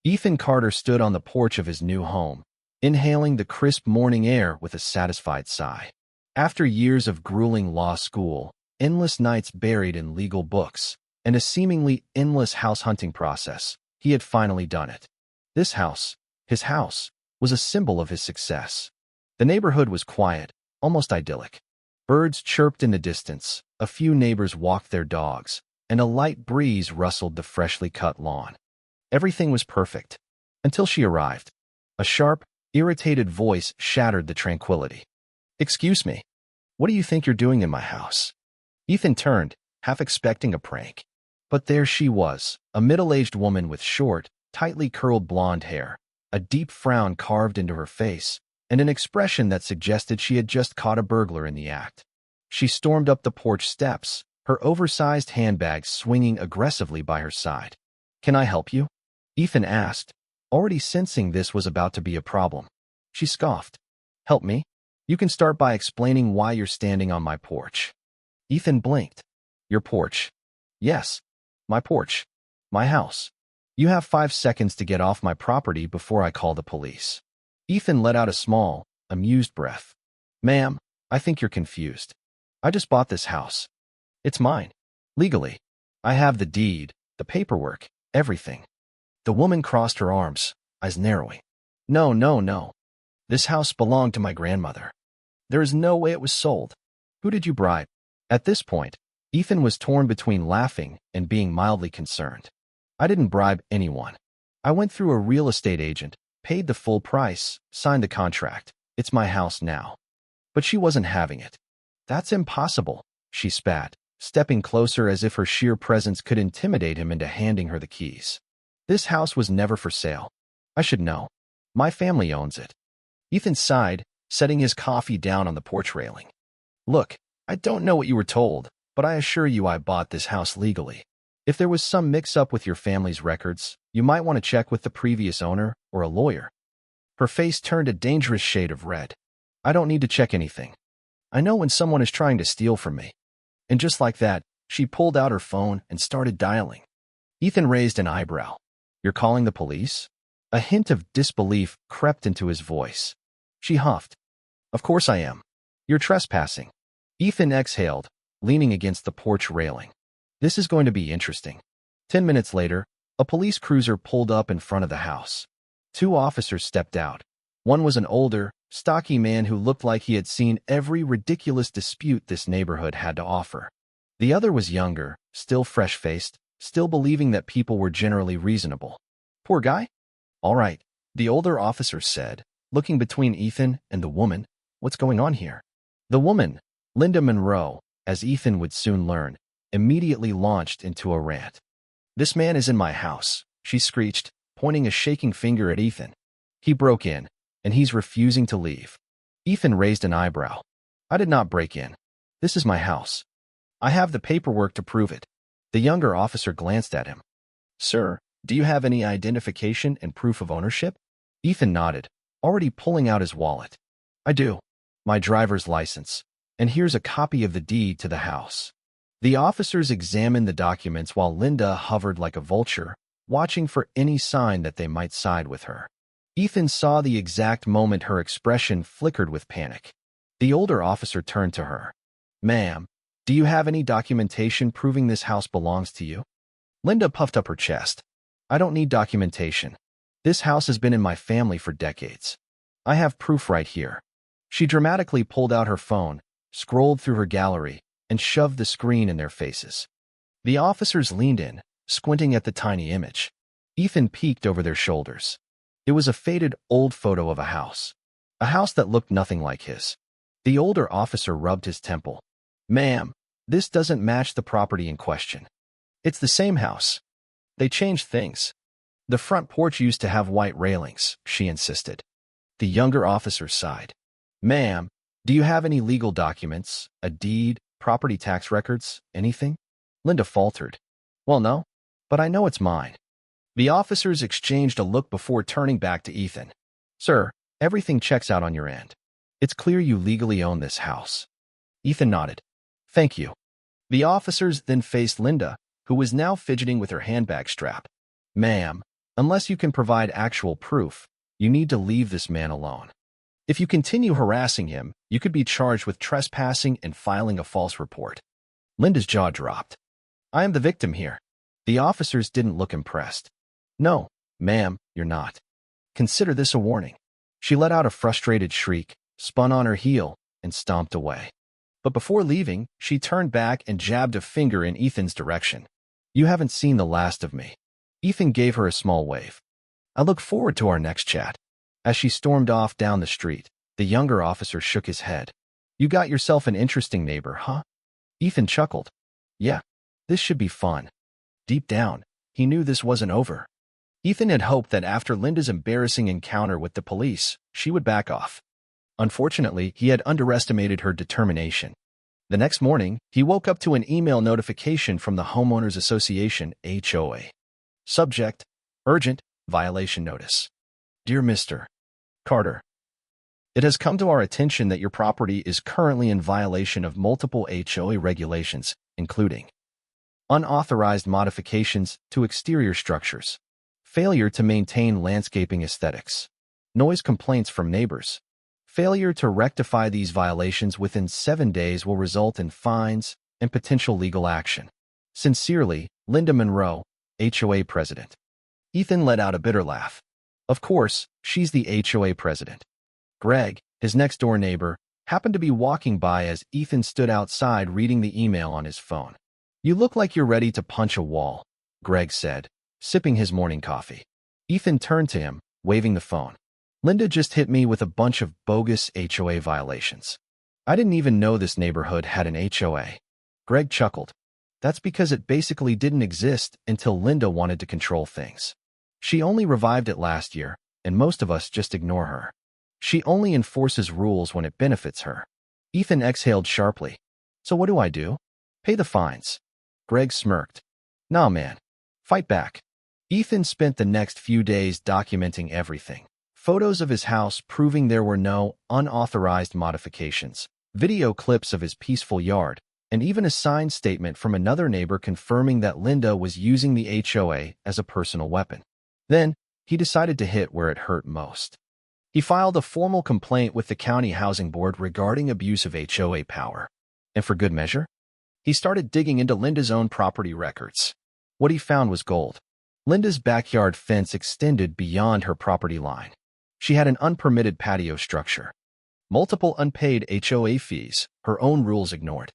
Ethan Carter stood on the porch of his new home, inhaling the crisp morning air with a satisfied sigh. After years of grueling law school, endless nights buried in legal books, and a seemingly endless house hunting process, he had finally done it. This house, his house, was a symbol of his success. The neighborhood was quiet, almost idyllic. Birds chirped in the distance, a few neighbors walked their dogs, and a light breeze rustled the freshly cut lawn. Everything was perfect, until she arrived. A sharp, irritated voice shattered the tranquility. "Excuse me, what do you think you're doing in my house?" Ethan turned, half expecting a prank. But there she was, a middle-aged woman with short, tightly curled blonde hair, a deep frown carved into her face, and an expression that suggested she had just caught a burglar in the act. She stormed up the porch steps, her oversized handbag swinging aggressively by her side. "Can I help you?" Ethan asked, already sensing this was about to be a problem. She scoffed. "Help me? You can start by explaining why you're standing on my porch." Ethan blinked. "Your porch?" "Yes, my porch. My house. You have 5 seconds to get off my property before I call the police." Ethan let out a small, amused breath. "Ma'am, I think you're confused. I just bought this house. It's mine. Legally. I have the deed, the paperwork, everything." The woman crossed her arms, eyes narrowing. "No, no, no. This house belonged to my grandmother. There is no way it was sold. Who did you bribe?" At this point, Ethan was torn between laughing and being mildly concerned. "I didn't bribe anyone. I went through a real estate agent, paid the full price, signed the contract. It's my house now." But she wasn't having it. "That's impossible," she spat, stepping closer as if her sheer presence could intimidate him into handing her the keys. "This house was never for sale. I should know. My family owns it." Ethan sighed, setting his coffee down on the porch railing. "Look, I don't know what you were told, but I assure you I bought this house legally. If there was some mix-up with your family's records, you might want to check with the previous owner or a lawyer." Her face turned a dangerous shade of red. "I don't need to check anything. I know when someone is trying to steal from me." And just like that, she pulled out her phone and started dialing. Ethan raised an eyebrow. "You're calling the police?" A hint of disbelief crept into his voice. She huffed. "Of course I am. You're trespassing." Ethan exhaled, leaning against the porch railing. "This is going to be interesting." 10 minutes later, a police cruiser pulled up in front of the house. 2 officers stepped out. One was an older, stocky man who looked like he had seen every ridiculous dispute this neighborhood had to offer. The other was younger, still fresh-faced, still believing that people were generally reasonable. "Poor guy?" "All right," the older officer said, looking between Ethan and the woman. "What's going on here?" The woman, Linda Monroe, as Ethan would soon learn, immediately launched into a rant. "This man is in my house," she screeched, pointing a shaking finger at Ethan. "He broke in, and he's refusing to leave." Ethan raised an eyebrow. "I did not break in. This is my house. I have the paperwork to prove it." The younger officer glanced at him. "Sir, do you have any identification and proof of ownership?" Ethan nodded, already pulling out his wallet. "I do. My driver's license. And here's a copy of the deed to the house." The officers examined the documents while Linda hovered like a vulture, watching for any sign that they might side with her. Ethan saw the exact moment her expression flickered with panic. The older officer turned to her. "Ma'am, do you have any documentation proving this house belongs to you?" Linda puffed up her chest. "I don't need documentation. This house has been in my family for decades. I have proof right here." She dramatically pulled out her phone, scrolled through her gallery, and shoved the screen in their faces. The officers leaned in, squinting at the tiny image. Ethan peeked over their shoulders. It was a faded old photo of a house that looked nothing like his. The older officer rubbed his temple. "Ma'am, this doesn't match the property in question. It's the same house. They changed things. The front porch used to have white railings," she insisted. The younger officer sighed. "Ma'am, do you have any legal documents, a deed, property tax records, anything?" Linda faltered. "Well, no, but I know it's mine." The officers exchanged a look before turning back to Ethan. "Sir, everything checks out on your end. It's clear you legally own this house." Ethan nodded. "Thank you." The officers then faced Linda, who was now fidgeting with her handbag strap. "Ma'am, Unless you can provide actual proof, you need to leave this man alone. If you continue harassing him, you could be charged with trespassing and filing a false report. Linda's jaw dropped. I am the victim here. The officers didn't look impressed. No, ma'am, you're not. Consider this a warning. She let out a frustrated shriek, spun on her heel, and stomped away. But before leaving, she turned back and jabbed a finger in Ethan's direction. You haven't seen the last of me. Ethan gave her a small wave. I look forward to our next chat. As she stormed off down the street, the younger officer shook his head. You got yourself an interesting neighbor, huh? Ethan chuckled. Yeah, this should be fun. Deep down, he knew this wasn't over. Ethan had hoped that after Linda's embarrassing encounter with the police, she would back off. Unfortunately, he had underestimated her determination. The next morning, he woke up to an email notification from the Homeowners Association, HOA. Subject: Urgent Violation Notice. Dear Mr. Carter, it has come to our attention that your property is currently in violation of multiple HOA regulations, including unauthorized modifications to exterior structures, failure to maintain landscaping aesthetics, noise complaints from neighbors. Failure to rectify these violations within 7 days will result in fines and potential legal action. Sincerely, Linda Monroe, HOA President. Ethan let out a bitter laugh. Of course, she's the HOA President. Greg, his next-door neighbor, happened to be walking by as Ethan stood outside reading the email on his phone. You look like you're ready to punch a wall, Greg said, sipping his morning coffee. Ethan turned to him, waving the phone. Linda just hit me with a bunch of bogus HOA violations. I didn't even know this neighborhood had an HOA. Greg chuckled. That's because it basically didn't exist until Linda wanted to control things. She only revived it last year, and most of us just ignore her. She only enforces rules when it benefits her. Ethan exhaled sharply. So what do I do? Pay the fines. Greg smirked. Nah, man. Fight back. Ethan spent the next few days documenting everything. Photos of his house proving there were no unauthorized modifications, video clips of his peaceful yard, and even a signed statement from another neighbor confirming that Linda was using the HOA as a personal weapon. Then, he decided to hit where it hurt most. He filed a formal complaint with the County Housing Board regarding abuse of HOA power. And for good measure, he started digging into Linda's own property records. What he found was gold. Linda's backyard fence extended beyond her property line. She had an unpermitted patio structure. Multiple unpaid HOA fees, her own rules ignored.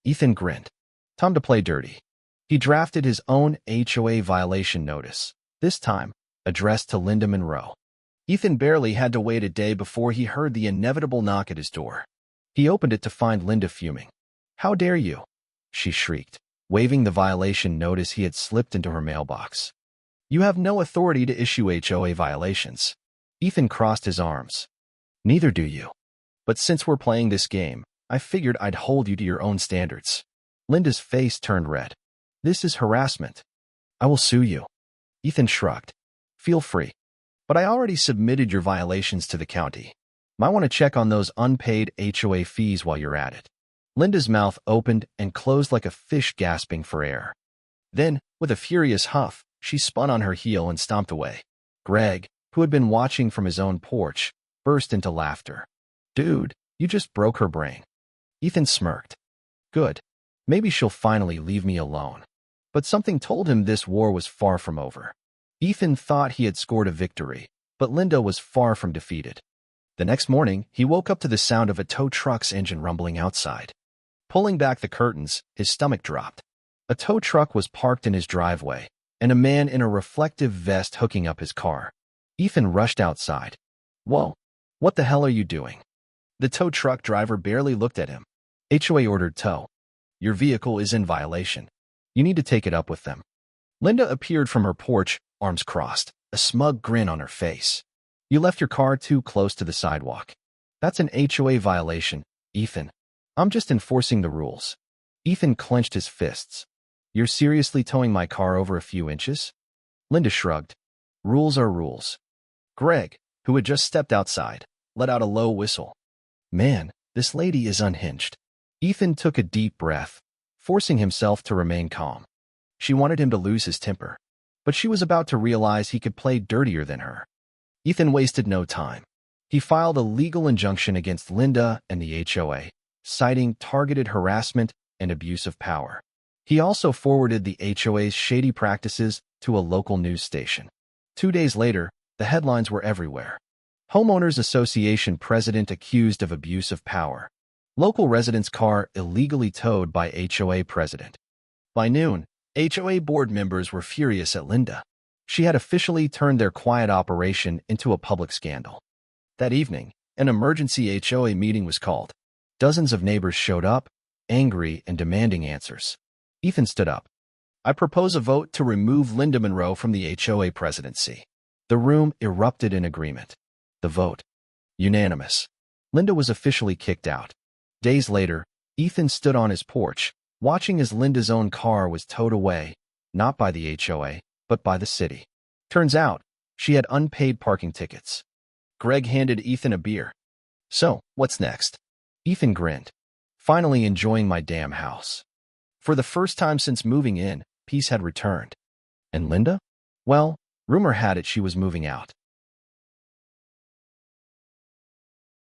Ethan grinned. Time to play dirty. He drafted his own HOA violation notice, this time addressed to Linda Monroe. Ethan barely had to wait a day before he heard the inevitable knock at his door. He opened it to find Linda fuming. How dare you? She shrieked, waving the violation notice he had slipped into her mailbox. You have no authority to issue HOA violations. Ethan crossed his arms. Neither do you. But since we're playing this game, I figured I'd hold you to your own standards. Linda's face turned red. This is harassment. I will sue you. Ethan shrugged. Feel free. But I already submitted your violations to the county. Might want to check on those unpaid HOA fees while you're at it. Linda's mouth opened and closed like a fish gasping for air. Then, with a furious huff, she spun on her heel and stomped away. Greg, who had been watching from his own porch, burst into laughter. Dude, you just broke her brain. Ethan smirked. Good. Maybe she'll finally leave me alone. But something told him this war was far from over. Ethan thought he had scored a victory, but Linda was far from defeated. The next morning, he woke up to the sound of a tow truck's engine rumbling outside. Pulling back the curtains, his stomach dropped. A tow truck was parked in his driveway, and a man in a reflective vest hooking up his car. Ethan rushed outside. Whoa, what the hell are you doing? The tow truck driver barely looked at him. HOA ordered tow. Your vehicle is in violation. You need to take it up with them. Linda appeared from her porch, arms crossed, a smug grin on her face. You left your car too close to the sidewalk. That's an HOA violation, Ethan. I'm just enforcing the rules. Ethan clenched his fists. You're seriously towing my car over a few inches? Linda shrugged. Rules are rules. Greg, who had just stepped outside, let out a low whistle. Man, this lady is unhinged. Ethan took a deep breath, forcing himself to remain calm. She wanted him to lose his temper. but she was about to realize he could play dirtier than her. Ethan wasted no time. He filed a legal injunction against Linda and the HOA, citing targeted harassment and abuse of power. He also forwarded the HOA's shady practices to a local news station. 2 days later, the headlines were everywhere. Homeowners Association president accused of abuse of power. Local resident's car illegally towed by HOA president. By noon, HOA board members were furious at Linda. She had officially turned their quiet operation into a public scandal. That evening, an emergency HOA meeting was called. Dozens of neighbors showed up, angry and demanding answers. Ethan stood up. "I propose a vote to remove Linda Monroe from the HOA presidency." The room erupted in agreement. The vote. Unanimous. Linda was officially kicked out. Days later, Ethan stood on his porch, watching as Linda's own car was towed away, not by the HOA, but by the city. Turns out, she had unpaid parking tickets. Greg handed Ethan a beer. "So, what's next?" Ethan grinned. "Finally enjoying my damn house." For the first time since moving in, peace had returned. And Linda? Well, rumor had it she was moving out.